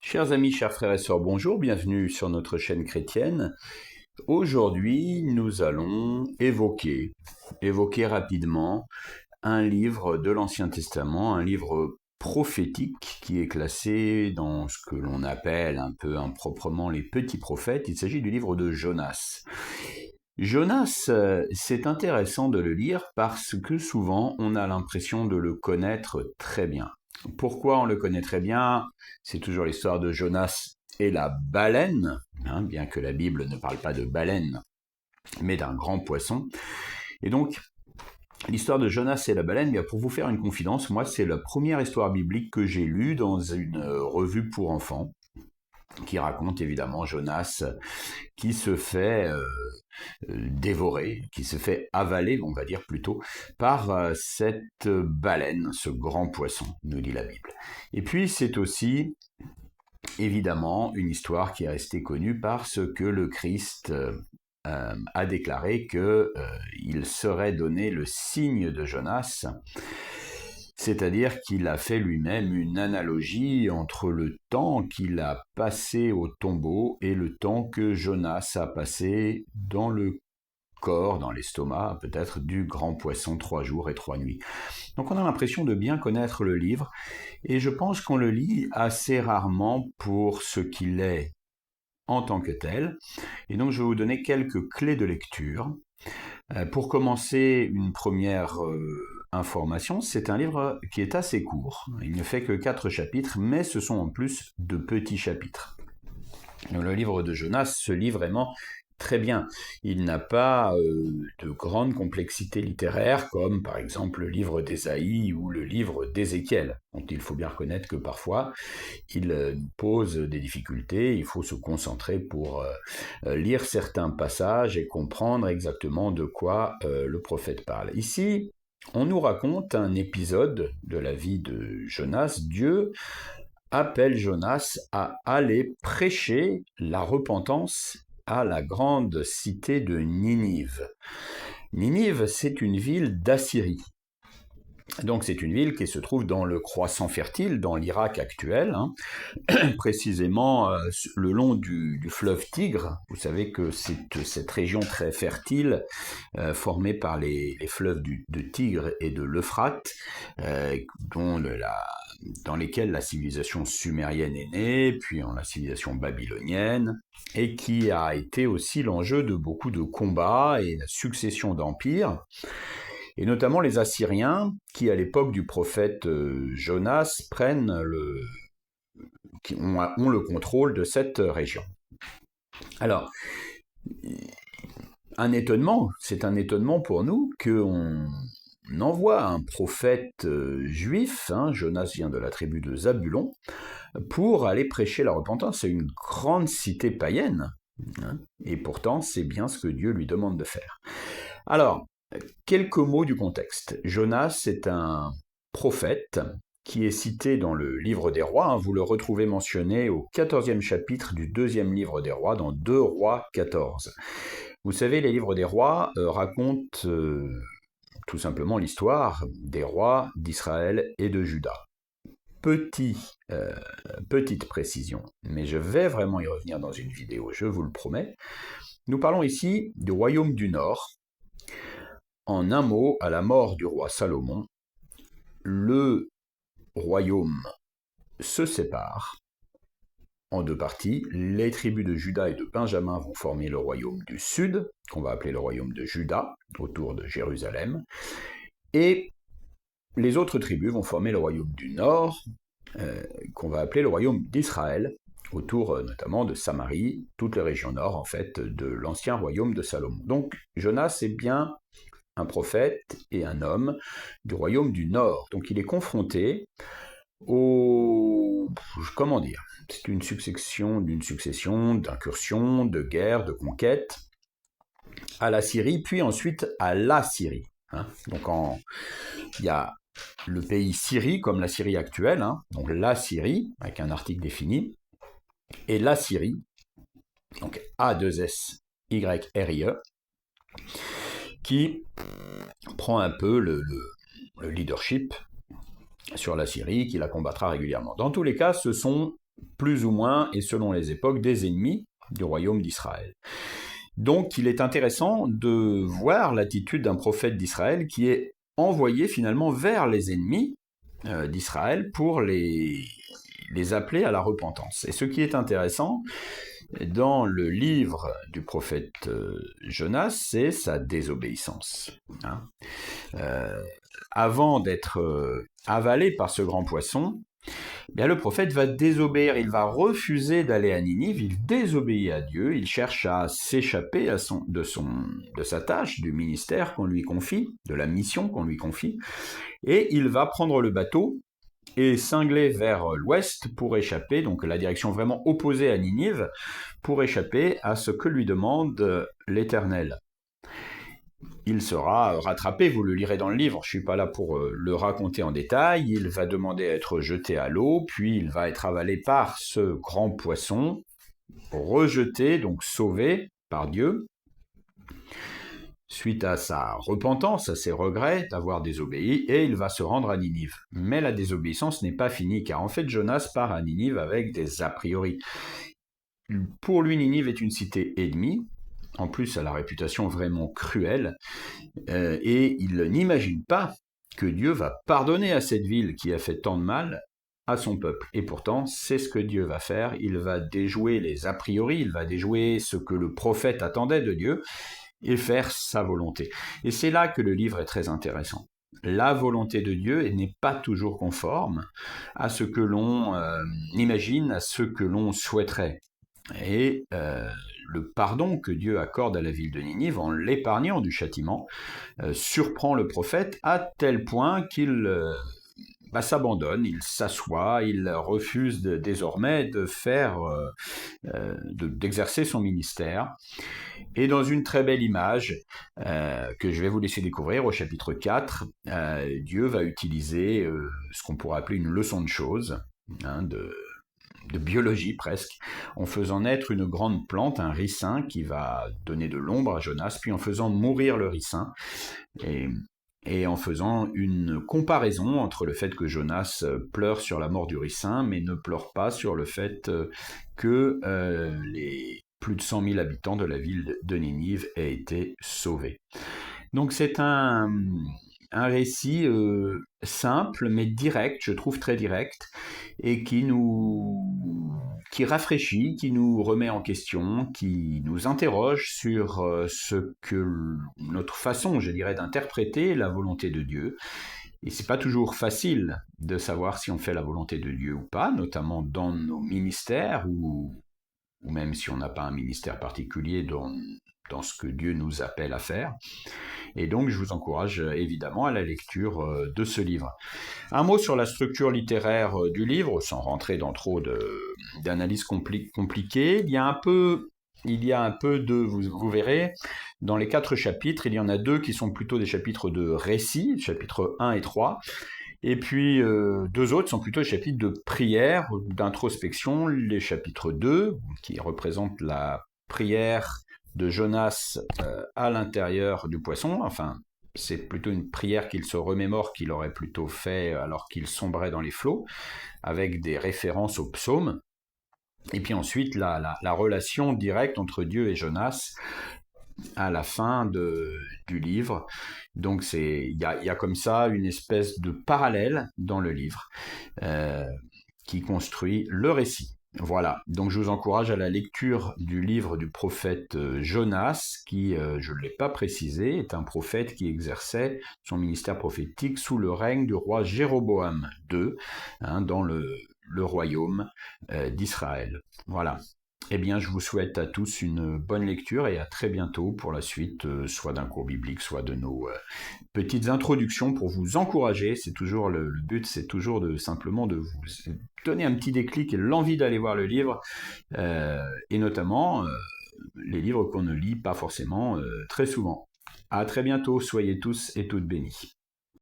Chers amis, chers frères et sœurs, bonjour, bienvenue sur notre chaîne chrétienne. Aujourd'hui, nous allons évoquer rapidement un livre de l'Ancien Testament, un livre prophétique qui est classé dans ce que l'on appelle un peu improprement les petits prophètes. Il s'agit du livre de Jonas. Jonas, c'est intéressant de le lire parce que souvent on a l'impression de le connaître très bien. Pourquoi on le connaît très bien? C'est toujours l'histoire de Jonas et la baleine, bien que la Bible ne parle pas de baleine, mais d'un grand poisson. Et donc, l'histoire de Jonas et la baleine, bien pour vous faire une confidence, moi c'est la première histoire biblique que j'ai lue dans une revue pour enfants, qui raconte évidemment Jonas qui se fait dévorer, qui se fait avaler, on va dire plutôt, par cette baleine, ce grand poisson, nous dit la Bible. Et puis c'est aussi évidemment une histoire qui est restée connue parce que le Christ a déclaré qu'il serait donné le signe de Jonas, c'est-à-dire qu'il a fait lui-même une analogie entre le temps qu'il a passé au tombeau et le temps que Jonas a passé dans le corps, dans l'estomac peut-être, du grand poisson 3 jours et 3 nuits. Donc on a l'impression de bien connaître le livre, et je pense qu'on le lit assez rarement pour ce qu'il est en tant que tel. Et donc je vais vous donner quelques clés de lecture. Pour commencer, une première information, c'est un livre qui est assez court. Il ne fait que 4 chapitres, mais ce sont en plus de petits chapitres. Donc, le livre de Jonas se lit vraiment très bien. Il n'a pas de grande complexité littéraire, comme par exemple le livre d'Ésaïe ou le livre d'Ézéchiel. Donc il faut bien reconnaître que parfois, il pose des difficultés, il faut se concentrer pour lire certains passages et comprendre exactement de quoi le prophète parle. Ici, on nous raconte un épisode de la vie de Jonas. Dieu appelle Jonas à aller prêcher la repentance à la grande cité de Ninive. Ninive, c'est une ville d'Assyrie. Donc c'est une ville qui se trouve dans le croissant fertile, dans l'Irak actuel, précisément le long du fleuve Tigre. Vous savez que c'est cette région très fertile, formée par les fleuves de Tigre et de l'Euphrate, dans lesquels la civilisation sumérienne est née, puis la civilisation babylonienne, et qui a été aussi l'enjeu de beaucoup de combats et la succession d'empires, et notamment les Assyriens, qui à l'époque du prophète Jonas ont le contrôle de cette région. Alors, c'est un étonnement pour nous qu'on envoie un prophète juif, Jonas vient de la tribu de Zabulon, pour aller prêcher la repentance. C'est une grande cité païenne, et pourtant c'est bien ce que Dieu lui demande de faire. Alors, quelques mots du contexte. Jonas est un prophète qui est cité dans le livre des rois. Vous le retrouvez mentionné au 14e chapitre du 2e livre des rois, dans 2 Rois 14. Vous savez, les livres des rois racontent tout simplement l'histoire des rois d'Israël et de Juda. Petite précision, mais je vais vraiment y revenir dans une vidéo, je vous le promets. Nous parlons ici du royaume du Nord. En un mot, à la mort du roi Salomon, le royaume se sépare en 2 parties. Les tribus de Juda et de Benjamin vont former le royaume du Sud, qu'on va appeler le royaume de Juda, autour de Jérusalem. Et les autres tribus vont former le royaume du Nord, qu'on va appeler le royaume d'Israël, autour notamment de Samarie, toutes les régions nord en fait de l'ancien royaume de Salomon. Donc Jonas est bien un prophète et un homme du royaume du Nord. Donc il est confronté comment dire, c'est une succession d'incursions, de guerres, de conquêtes à la Syrie, puis ensuite à la Syrie. Donc il y a le pays Syrie, comme la Syrie actuelle, donc la Syrie, avec un article défini, et la Syrie, donc A2SYRIE, qui prend un peu le leadership sur la Syrie, qui la combattra régulièrement. Dans tous les cas, ce sont plus ou moins, et selon les époques, des ennemis du royaume d'Israël. Donc il est intéressant de voir l'attitude d'un prophète d'Israël qui est envoyé finalement vers les ennemis d'Israël pour les appeler à la repentance. Et ce qui est intéressant dans le livre du prophète Jonas, c'est sa désobéissance. Avant d'être avalé par ce grand poisson, bien, le prophète va désobéir, il va refuser d'aller à Ninive, il désobéit à Dieu, il cherche à s'échapper de sa tâche, du ministère qu'on lui confie, de la mission qu'on lui confie, et il va prendre le bateau et cingler vers l'ouest pour échapper, donc la direction vraiment opposée à Ninive, pour échapper à ce que lui demande l'Éternel. Il sera rattrapé, vous le lirez dans le livre, je ne suis pas là pour le raconter en détail, il va demander à être jeté à l'eau, puis il va être avalé par ce grand poisson, rejeté, donc sauvé par Dieu, suite à sa repentance, à ses regrets d'avoir désobéi, et il va se rendre à Ninive. Mais la désobéissance n'est pas finie, car en fait Jonas part à Ninive avec des a priori. Pour lui, Ninive est une cité ennemie, en plus elle a la réputation vraiment cruelle, et il n'imagine pas que Dieu va pardonner à cette ville qui a fait tant de mal à son peuple. Et pourtant, c'est ce que Dieu va faire, il va déjouer les a priori, il va déjouer ce que le prophète attendait de Dieu, et faire sa volonté. Et c'est là que le livre est très intéressant. La volonté de Dieu n'est pas toujours conforme à ce que l'on imagine, à ce que l'on souhaiterait. Et le pardon que Dieu accorde à la ville de Ninive en l'épargnant du châtiment surprend le prophète à tel point qu'il s'abandonne, il s'assoit, il refuse désormais de d'exercer son ministère. Et dans une très belle image que je vais vous laisser découvrir au chapitre 4, Dieu va utiliser ce qu'on pourrait appeler une leçon de choses, de biologie presque, en faisant naître une grande plante, un ricin, qui va donner de l'ombre à Jonas, puis en faisant mourir le ricin, et en faisant une comparaison entre le fait que Jonas pleure sur la mort du ricin, mais ne pleure pas sur le fait que les plus de 100 000 habitants de la ville de Ninive aient été sauvés. Donc c'est un récit simple mais direct, je trouve très direct, et qui rafraîchit, qui nous remet en question, qui nous interroge sur notre façon, je dirais, d'interpréter la volonté de Dieu. Et c'est pas toujours facile de savoir si on fait la volonté de Dieu ou pas, notamment dans nos ministères, ou même si on n'a pas un ministère particulier dans ce que Dieu nous appelle à faire. Et donc, je vous encourage évidemment à la lecture de ce livre. Un mot sur la structure littéraire du livre, sans rentrer dans trop d'analyses compliquées. Il y a un peu de, vous verrez, dans les 4 chapitres, il y en a 2 qui sont plutôt des chapitres de récit, chapitres 1 et 3. Et puis 2 autres sont plutôt des chapitres de prière, d'introspection, les chapitres 2, qui représentent la prière de Jonas à l'intérieur du poisson, enfin c'est plutôt une prière qu'il se remémore qu'il aurait plutôt fait alors qu'il sombrait dans les flots, avec des références aux psaumes, et puis ensuite la relation directe entre Dieu et Jonas à la fin du livre. Donc il y a comme ça une espèce de parallèle dans le livre qui construit le récit. Voilà, donc je vous encourage à la lecture du livre du prophète Jonas, qui, je ne l'ai pas précisé, est un prophète qui exerçait son ministère prophétique sous le règne du roi Jéroboam II, dans le royaume d'Israël. Voilà. Eh bien, je vous souhaite à tous une bonne lecture et à très bientôt pour la suite, soit d'un cours biblique, soit de nos petites introductions pour vous encourager. C'est toujours le but, c'est toujours simplement de vous donner un petit déclic et l'envie d'aller voir le livre, et notamment les livres qu'on ne lit pas forcément très souvent. À très bientôt, soyez tous et toutes bénis.